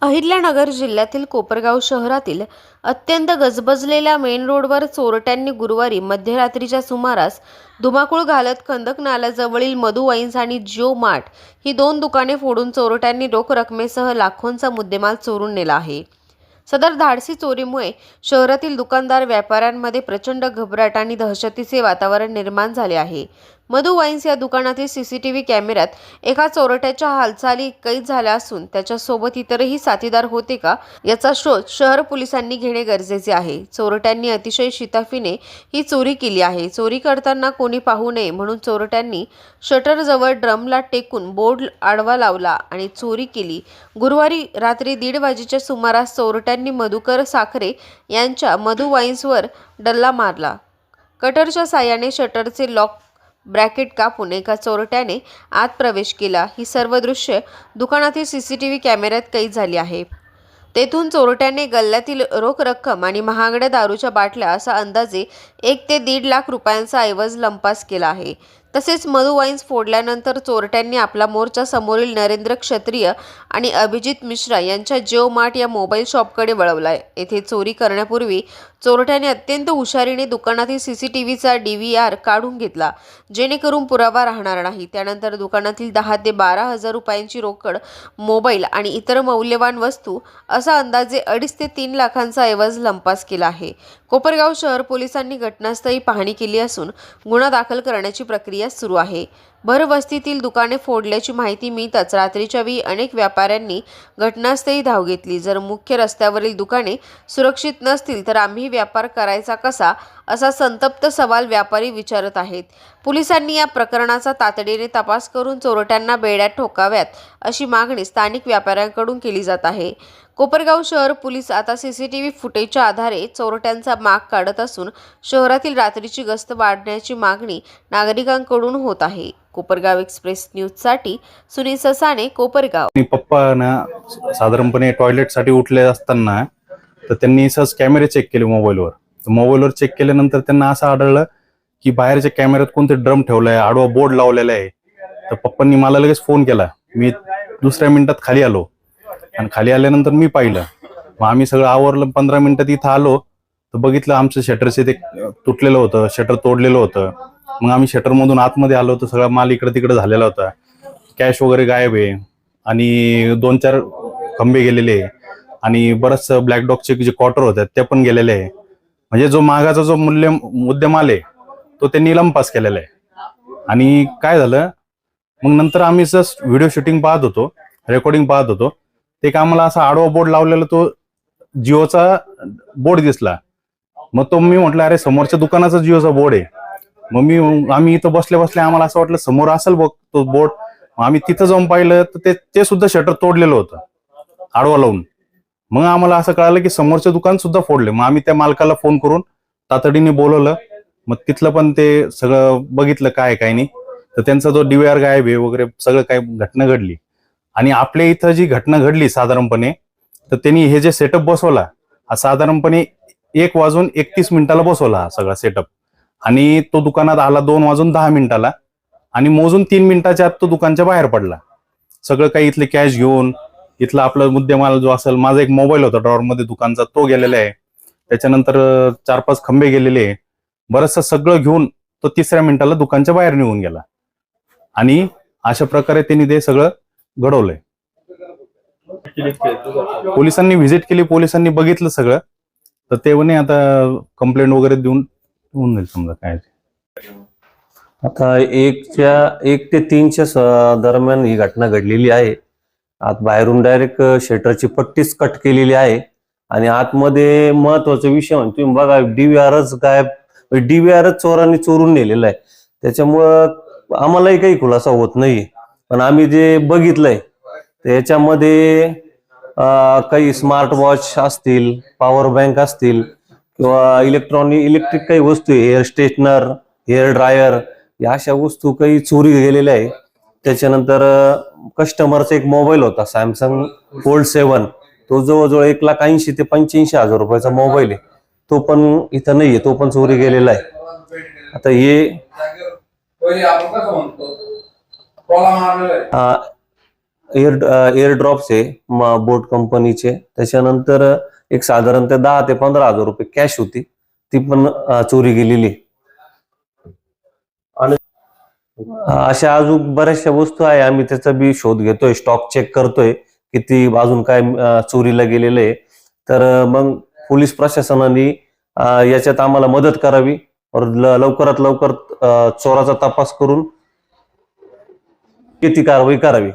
अहिल्यानगर जिल्ह्यातील कोपरगाव शहरातील अत्यंत गजबजलेल्या मेन रोडवर चोरट्यांनी गुरुवारी मध्यरात्रीच्या सुमारास धुमाकूळ घालत खंदक नाल्याजवळील मधु वाईन्स आणि जिओ मार्ट ही दोन दुकाने फोडून चोरट्यांनी रोख रकमेसह लाखोंचा मुद्देमाल चोरून नेला आहे। सदर धाडसी चोरीमुळे शहरातील दुकानदार व्यापाऱ्यांमध्ये प्रचंड घबराट आणि दहशतीचे वातावरण निर्माण झाले आहे। मधु वाईन्स या दुकानातील सीसीटीव्ही कॅमेऱ्यात एका चोरट्याच्या हालचाली कैद झाल्या असून त्याच्यासोबत इतरही साथीदार होते का याचा शोध शहर पोलिसांनी घेणे गरजेचे आहे। चोरट्यांनी अतिशय शिताफीने ही चोरी केली आहे। चोरी करताना कोणी पाहू नये म्हणून चोरट्यांनी शटरजवळ ड्रमला टेकून बोर्ड आडवा लावला आणि चोरी केली। गुरुवारी रात्री 1:30 वाजेच्या सुमारास चोरट्यांनी मधुकर साखरे यांच्या मधु वाईन्सवर डल्ला मारला। कटरच्या साहाय्याने शटरचे लॉक ब्रॅकेट कापून एका चोरट्याने आत प्रवेश केला। ही सर्व दृश्य दुकानातील सीसीटीव्ही कॅमेऱ्यात कैद झाली आहे। तेथून चोरट्याने गल्ल्यातील रोख रक्कम आणि महागड्या दारूच्या बाटल्या असा अंदाजे 1 ते 1.5 लाख रुपयांचा ऐवज लंपास केला आहे। तसेच मधु वाईन्स फोडल्यानंतर चोरट्यांनी आपला मोर्चा समोरील नरेंद्र क्षत्रिय आणि अभिजित मिश्रा यांच्या जिओ मार्ट या मोबाईल शॉपकडे वळवलाय। येथे चोरी करण्यापूर्वी चोरट्याने अत्यंत हुशारीने दुकानातील सीसीटीव्हीचा DVR काढून घेतला, जेणेकरून पुरावा राहणार नाही। त्यानंतर दुकानातील 10 ते 12 हजार रुपयांची रोकड, मोबाईल आणि इतर मौल्यवान वस्तू असा अंदाजे 2.5 ते 3 लाखांचा ऐवज लंपास केला आहे। कोपरगाव शहर पोलिसांनी घटनास्थळी पाहणी केली असून गुन्हा दाखल करण्याची प्रक्रिया सुरू आहे। भरवस्तीतील दुकाने फोडल्याची माहिती मिळताच रात्रीच्या वेळी अनेक व्यापाऱ्यांनी घटनास्थळी धाव घेतली। जर मुख्य रस्त्यावरील दुकाने सुरक्षित नसतील तर आम्ही व्यापार करायचा कसा, असा संतप्त सवाल व्यापारी विचारत आहेत। पोलिसांनी या प्रकरणाचा तातडीने तपास करून चोरट्यांना बेड्यात ठोकाव्यात अशी मागणी स्थानिक व्यापाऱ्यांकडून केली जात आहे। कोपरगाव शहर पोलीस आता सीसीटीव्ही फुटेजच्या आधारे चोरट्यांचा माग काढत असून शहरातील रात्रीची गस्त वाढण्याची मागणी नागरिकांकडून होत आहे। कोपरगाव एक्सप्रेस न्यूजसाठी सुनील ससाने, कोपरगाव। पप्पा ना साधारणपणे टॉयलेटसाठी उठले असताना तर त्यांनी सहज कॅमेरे चेक केले मोबाईलवर चेक केल्यानंतर त्यांना असं आढळलं की बाहेरच्या कॅमेऱ्यात कोणते ड्रम ठेवलाय, आडवा बोर्ड लावलेला आहे। तर पप्पांनी मला लगेच फोन केला। मी दुसऱ्या मिनिटात खाली आलो आणि खाली आल्यानंतर मी पाहिलं। मग आम्ही सगळं आवरलं, 15 मिनिटात इथं आलो तर बघितलं आमचं शटरचे ते तुटलेलं होतं, शटर तोडलेलं होतं। मग आम्ही शटरमधून आतमध्ये आलो तर सगळा माल इकडे तिकडे झालेला होता, कॅश वगैरे गायब आहे आणि 2-4 खंबे गेलेले आणि बरंच ब्लॅक डॉगचे जे क्वार्टर होते ते पण गेलेले आहे। म्हणजे जो मागाचा जो मुद्देमाल आहे तो त्यांनी लंपास केलेला आहे। आणि काय झालं, मग नंतर आम्ही जस्ट व्हिडिओ शूटिंग पाहत होतो, रेकॉर्डिंग पाहत होतो, ते का आम्हाला असा आडवा बोर्ड लावलेला तो जिओचा बोर्ड दिसला। मग तो मी म्हटलं अरे समोरच्या दुकानाचा जिओचा बोर्ड आहे। मग आम्ही इथं बसल्या आम्हाला असं वाटलं समोर असेल बघ तो बोर्ड। आम्ही तिथं जाऊन पाहिलं तर ते सुद्धा शटर तोडलेलं होतं आडवा लावून। मग आम्हाला असं कळालं की समोरचं दुकान सुद्धा फोडले। मग आम्ही त्या मालकाला फोन करून तातडीने बोलवलं। मग तिथलं पण ते सगळं बघितलं काय नाही, तर त्यांचा जो DVR गायब आहे वगैरे सगळं काय घटना घडली। आणि आपल्या इथं जी घटना घडली साधारणपणे तर त्यांनी हे जे सेटअप बसवला हा साधारणपणे 1:31 बसवला हा सगळा सेटअप। आणि तो दुकानात आला 2:10 आणि मोजून 3 मिनिटाच्या आत तो दुकानच्या बाहेर पडला। सगळं काही इथले कॅश घेऊन, इथला आपला मुद्देमाल जो असेल, माझा एक मोबाईल होता ड्रॉवरमध्ये दुकानचा तो गेलेला आहे, त्याच्यानंतर 4-5 खंबे गेलेले आहे, बरंचसं सगळं घेऊन तो 3ऱ्या मिनिटाला दुकानच्या बाहेर निघून गेला। आणि अशा प्रकारे त्यांनी ते सगळं घडवलंय। पोलिसांनी व्हिजिट केली, पोलिसांनी बघितलं सगळं, तर ते म्हणे आता कंप्लेंट वगैरे देऊन होऊन जाईल समजा काय। आता 1 ते 3च्या दरम्यान ही घटना घडलेली आहे। आत बाहेरून डायरेक्ट शटरची पट्टीच कट केलेली आहे आणि आतमध्ये महत्वाचा विषय म्हणजे तुम्ही बघा DVRच गायब, DVRच चोरांनी चोरून नेलेला आहे। त्याच्यामुळं आम्हालाही काही खुलासा होत नाही, पण आम्ही जे बघितलंय त्याच्यामध्ये काही स्मार्ट वॉच असतील, पॉवर बँक असतील किंवा इलेक्ट्रिक काही वस्तू, हेअर स्ट्रेटनर, हेअर ड्रायर या अशा वस्तू काही चोरी गेलेल्या आहे। त्याच्यानंतर कस्टमरचा एक मोबाईल होता सॅमसंग फोल्ड 7, तो जवळजवळ 1,80,000 ते 85,000 रुपयाचा मोबाईल आहे, तो पण इथं नाहीये, तो पण चोरी गेलेला आहे। आता हे एअर ड्रॉप्स आहे बोट कंपनीचे. त्याच्यानंतर एक साधारणतः 10 ते 15 हजार रुपये कॅश होती, ती पण चोरी गेलेली. आणि अशा अजून बऱ्याचशा वस्तू आहे. आम्ही त्याचा बी शोध घेतोय, स्टॉक चेक करतोय किती अजून काय चोरीला गेलेलं आहे. तर मग पोलीस प्रशासनाने याच्यात आम्हाला मदत करावी और लवकरात लवकर चोराचा तपास करून किती कारवाई करावी.